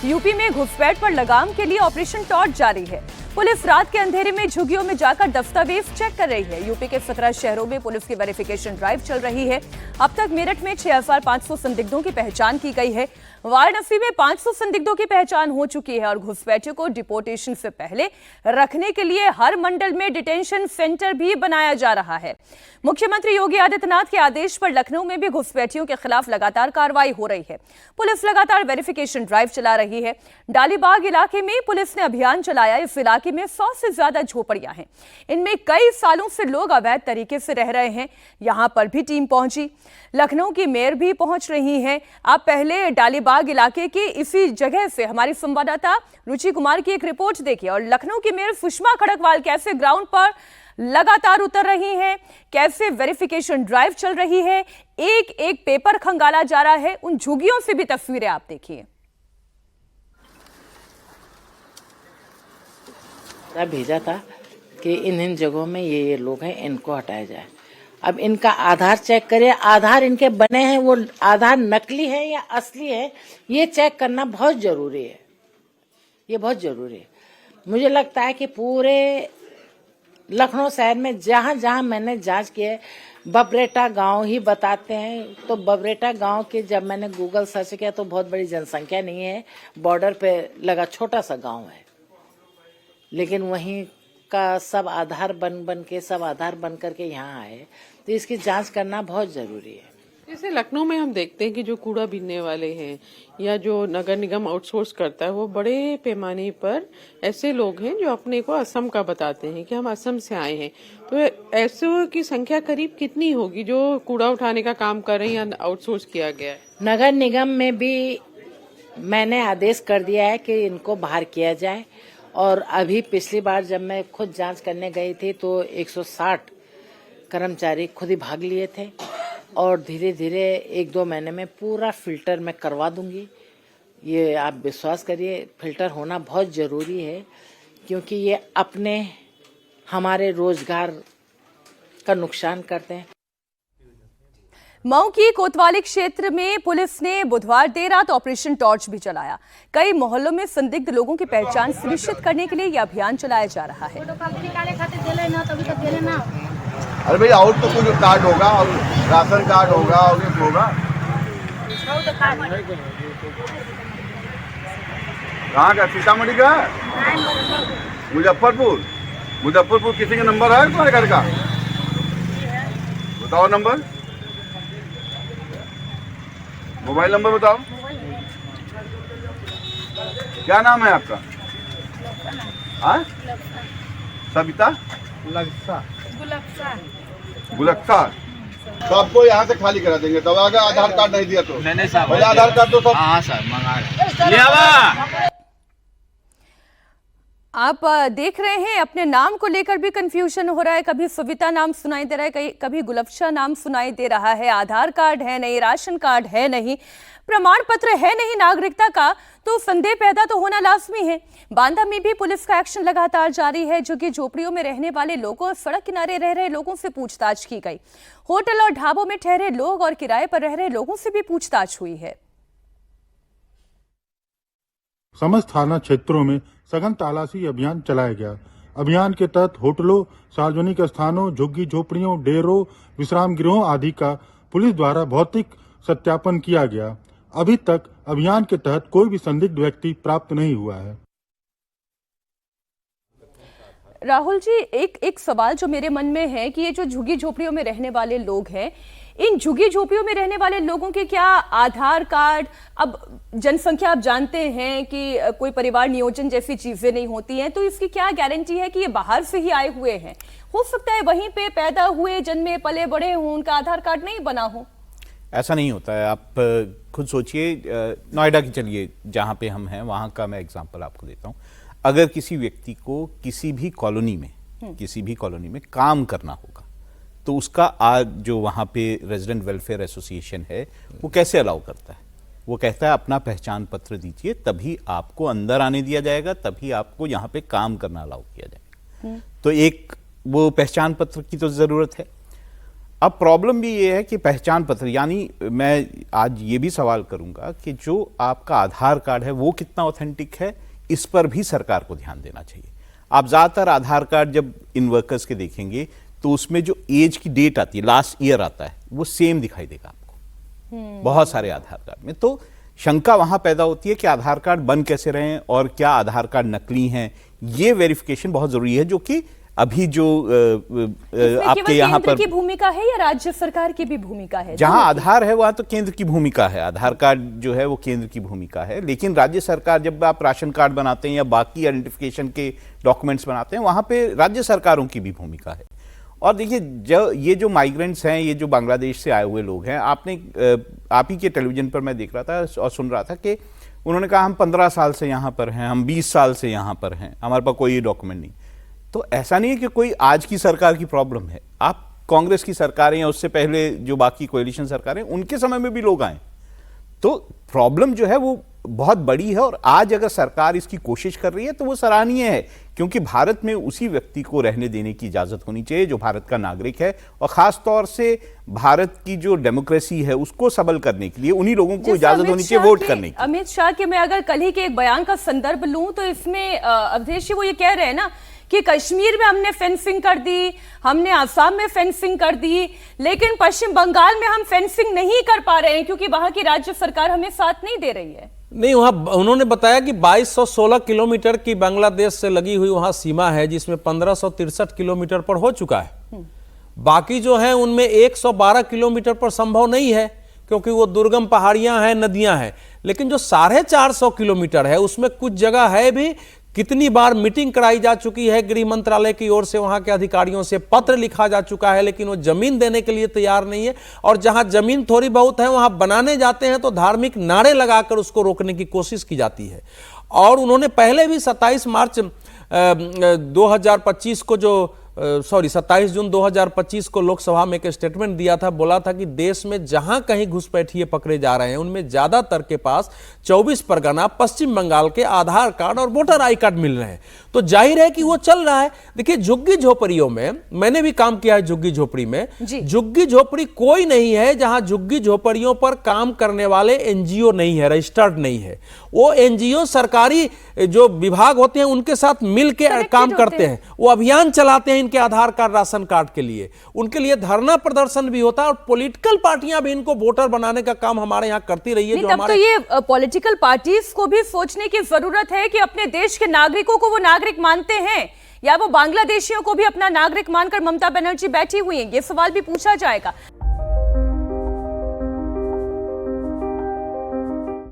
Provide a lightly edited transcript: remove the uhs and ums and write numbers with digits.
UP में घुसपैठ पर लगाम के लिए ऑपरेशन टॉर्च जारी है। पुलिस रात के अंधेरे में झुग्गियों में जाकर दस्तावेज चेक कर रही है। यूपी के 17 शहरों में पुलिस की वेरिफिकेशन ड्राइव चल रही है। अब तक मेरठ में 6500 संदिग्धों की पहचान की गई है। वाराणसी में 500 संदिग्धों की पहचान हो चुकी है और घुसपैठियों को डिपोर्टेशन से पहले रखने के लिए हर मंडल में डिटेंशन सेंटर भी बनाया जा रहा है। मुख्यमंत्री योगी आदित्यनाथ के आदेश पर लखनऊ में भी घुसपैठियों के खिलाफ लगातार कार्रवाई हो रही है। पुलिस लगातार वेरिफिकेशन ड्राइव चला रही है। डालीबाग इलाके में पुलिस ने अभियान चलाया। इस इलाके में 100 से ज्यादा झोपड़ियां हैं। इनमें कई सालों से लोग अवैध तरीके से रह रहे हैं। यहां पर भी टीम पहुंची। लखनऊ की मेयर भी पहुंच रही हैं। आप पहले डालीबाग इलाके की इसी जगह से हमारी संवाददाता रुचि कुमार की एक रिपोर्ट देखिए और लखनऊ की मेयर सुषमा खड़गवाल कैसे ग्राउंड पर लगातार उतर रही हैं, कैसे वेरिफिकेशन ड्राइव चल रही है, एक एक पेपर खंगाला जा रहा है। उन झुग्गियों से भी तस्वीरें आप देखिए। भेजा था कि इन जगहों में ये लोग हैं, इनको हटाया जाए। अब इनका आधार चेक करिए। आधार इनके बने हैं, वो आधार नकली है या असली है, ये चेक करना बहुत जरूरी है। ये बहुत जरूरी है। मुझे लगता है कि पूरे लखनऊ शहर में जहां जहां मैंने जांच की है, बबरेटा गांव ही बताते हैं। तो बबरेटा गांव के जब मैंने गूगल सर्च किया तो बहुत बड़ी जनसंख्या नहीं है, बॉर्डर पे लगा छोटा सा गांव है, लेकिन वहीं का सब आधार बन करके यहाँ आए। तो इसकी जांच करना बहुत जरूरी है। जैसे लखनऊ में हम देखते हैं कि जो कूड़ा बीनने वाले हैं या जो नगर निगम आउटसोर्स करता है, वो बड़े पैमाने पर ऐसे लोग हैं जो अपने को असम का बताते हैं कि हम असम से आए हैं। तो ऐसे की संख्या करीब कितनी होगी जो कूड़ा उठाने का काम कर रहे हैं या आउटसोर्स किया गया है? नगर निगम में भी मैंने आदेश कर दिया है कि इनको बाहर किया जाए। और अभी पिछली बार जब मैं खुद जांच करने गई थी तो 160 कर्मचारी खुद ही भाग लिए थे और धीरे धीरे 1-2 महीने में पूरा फिल्टर मैं करवा दूंगी। ये आप विश्वास करिए, फिल्टर होना बहुत जरूरी है क्योंकि ये अपने हमारे रोजगार का नुकसान करते हैं। मऊ की कोतवाली क्षेत्र में पुलिस ने बुधवार देर रात ऑपरेशन टॉर्च भी चलाया। कई मोहल्लों में संदिग्ध लोगों की पहचान सुनिश्चित करने के लिए यह अभियान चलाया जा रहा है। अरे भाई, और तो कुछ कार्ड होगा और राशन कार्ड होगा और एक होगा। कहाँ का? सीतामढ़ी का? मुजफ्फरपुर किसी का नंबर है तुम्हारे घर का? बताओ नंबर, मोबाइल नंबर बताओ। क्या नाम है आपका? हाँ, सविता गुलक्सा। तो आपको यहाँ से खाली करा देंगे। तब अगर आधार कार्ड नहीं दिया तो नहीं साहब, पहले आधार कार्ड दो सब। हाँ सर, मंगा रहे। आप देख रहे हैं अपने नाम को लेकर भी कंफ्यूजन हो रहा है। कभी सविता नाम सुनाई दे रहा है, कभी गुलफ्शा नाम सुनाई दे रहा है। आधार कार्ड है नहीं, राशन कार्ड है नहीं, प्रमाण पत्र है नहीं नागरिकता का, तो संदेह पैदा तो होना लाजमी है। बांदा में भी पुलिस का एक्शन लगातार जारी है। जो कि झोपड़ियों में रहने वाले लोगों और सड़क किनारे रह रहे लोगों से पूछताछ की गई। होटल और ढाबों में ठहरे लोग और किराए पर रह रहे लोगों से भी पूछताछ हुई है। समस्त थाना क्षेत्रों में सघन तलाशी अभियान चलाया गया। अभियान के तहत होटलों, सार्वजनिक स्थानों, झुग्गी झोपड़ियों, डेरों, विश्राम गृहों आदि का पुलिस द्वारा भौतिक सत्यापन किया गया। अभी तक अभियान के तहत कोई भी संदिग्ध व्यक्ति प्राप्त नहीं हुआ है। राहुल जी, एक सवाल जो मेरे मन में है कि ये जो झुग्गी झोपड़ियों में रहने वाले लोग हैं, इन झुग्गी झोपड़ियों में रहने वाले लोगों के क्या आधार कार्ड, अब जनसंख्या आप जानते हैं कि कोई परिवार नियोजन जैसी चीजें नहीं होती हैं, तो इसकी क्या गारंटी है कि ये बाहर से ही आए हुए हैं? हो सकता है वहीं पे पैदा हुए, जन्मे पले बड़े हों, उनका आधार कार्ड नहीं बना हो। ऐसा नहीं होता है। आप खुद सोचिए, नोएडा की चलिए जहां पे हम हैं वहां का मैं एग्जांपल आपको देता हूं। अगर किसी व्यक्ति को किसी भी कॉलोनी में काम करना होगा तो उसका आज जो वहाँ पे रेजिडेंट वेलफेयर एसोसिएशन है वो कैसे अलाउ करता है? वो कहता है अपना पहचान पत्र दीजिए, तभी आपको अंदर आने दिया जाएगा, तभी आपको यहाँ पे काम करना अलाउ किया जाएगा। तो एक वो पहचान पत्र की तो जरूरत है। अब प्रॉब्लम भी ये है कि पहचान पत्र, यानी मैं आज ये भी सवाल करूंगा कि जो आपका आधार कार्ड है वो कितना ऑथेंटिक है, इस पर भी सरकार को ध्यान देना चाहिए। आप ज्यादातर आधार कार्ड जब इन वर्कर्स के देखेंगे तो उसमें जो एज की डेट आती है, लास्ट ईयर आता है, वो सेम दिखाई देगा आपको बहुत सारे आधार कार्ड में। तो शंका वहां पैदा होती है कि आधार कार्ड बन कैसे रहे हैं और क्या आधार कार्ड नकली हैं। ये वेरिफिकेशन बहुत जरूरी है, जो कि अभी जो आपके यहाँ पर की भूमिका है या राज्य सरकार की भी भूमिका है? जहां आधार है वहां तो केंद्र की भूमिका है, आधार कार्ड जो है वो केंद्र की भूमिका है, लेकिन राज्य सरकार, जब आप राशन कार्ड बनाते हैं या बाकी आइडेंटिफिकेशन के डॉक्यूमेंट्स बनाते हैं, वहां पे राज्य सरकारों की भी भूमिका है। और देखिए, ये जो माइग्रेंट्स हैं, ये जो बांग्लादेश से आए हुए लोग हैं, आप ही के टेलीविजन पर मैं देख रहा था और सुन रहा था कि उन्होंने कहा हम 15 साल से यहाँ पर हैं, हम 20 साल से यहाँ पर हैं, हमारे पास कोई डॉक्यूमेंट नहीं। तो ऐसा नहीं है कि कोई आज की सरकार की प्रॉब्लम है। आप कांग्रेस की सरकारें या उससे पहले जो बाकी कोएलिशन सरकारें, उनके समय में भी लोग आए, तो प्रॉब्लम जो है वो बहुत बड़ी है। और आज अगर सरकार इसकी कोशिश कर रही है तो वो सराहनीय है, क्योंकि भारत में उसी व्यक्ति को रहने देने की इजाजत होनी चाहिए जो भारत का नागरिक है, और खास तौर से भारत की जो डेमोक्रेसी है उसको सबल करने के लिए उन्हीं लोगों को इजाजत होनी चाहिए वोट करने की। अमित शाह के मैं अगर कल ही के एक बयान का संदर्भ लूं तो इसमें अवधेश जी वो ये कह रहे हैं ना कि कश्मीर में हमने फेंसिंग कर दी, हमने आसाम में फेंसिंग कर दी, लेकिन पश्चिम बंगाल में हम फेंसिंग नहीं कर पा रहे हैं क्योंकि वहां की राज्य सरकार हमें साथ नहीं दे रही है। नहीं, वहां उन्होंने बताया कि 2216 किलोमीटर की बांग्लादेश से लगी हुई वहां सीमा है, जिसमें 1563 किलोमीटर पर हो चुका है। बाकी जो है उनमें 112 किलोमीटर पर संभव नहीं है, क्योंकि वो दुर्गम पहाड़ियां हैं, नदियां हैं। लेकिन जो 450 किलोमीटर है उसमें कुछ जगह है भी। कितनी बार मीटिंग कराई जा चुकी है गृह मंत्रालय की ओर से, वहां के अधिकारियों से पत्र लिखा जा चुका है, लेकिन वो जमीन देने के लिए तैयार नहीं है। और जहां जमीन थोड़ी बहुत है वहां बनाने जाते हैं तो धार्मिक नारे लगाकर उसको रोकने की कोशिश की जाती है। और उन्होंने पहले भी 27 मार्च 2025 को 27 जून 2025 को लोकसभा में एक स्टेटमेंट दिया था। बोला था कि देश में जहां कहीं घुसपैठिए पकड़े जा रहे हैं उनमें ज्यादातर के पास 24 परगना, पश्चिम बंगाल के आधार कार्ड और वोटर आई कार्ड मिल रहे हैं। तो जाहिर है कि वो चल रहा है। देखिए, झुग्गी झोपड़ियों में, मैंने भी काम किया है झुग्गी झोपड़ी में, झुग्गी झोपड़ी कोई नहीं है जहां झुग्गी झोपड़ियों पर काम करने वाले एनजीओ नहीं है, रजिस्टर्ड नहीं है। वो एनजीओ सरकारी जो विभाग होते हैं उनके साथ मिलकर काम करते हैं, वो अभियान चलाते हैं इनके आधार कार्ड, राशन कार्ड के लिए। उनके लिए धरना प्रदर्शन भी होता है और पॉलिटिकल पार्टियां भी इनको वोटर बनाने का काम हमारे यहां करती रही है। जो हमारे, तो ये पॉलिटिकल पार्टीज को भी सोचने की जरूरत है कि अपने देश के नागरिकों को वो नागरिक मानते हैं या वो बांग्लादेशियों को भी अपना नागरिक मानकर ममता बनर्जी बैठी हुई हैं, ये सवाल भी पूछा जाएगा।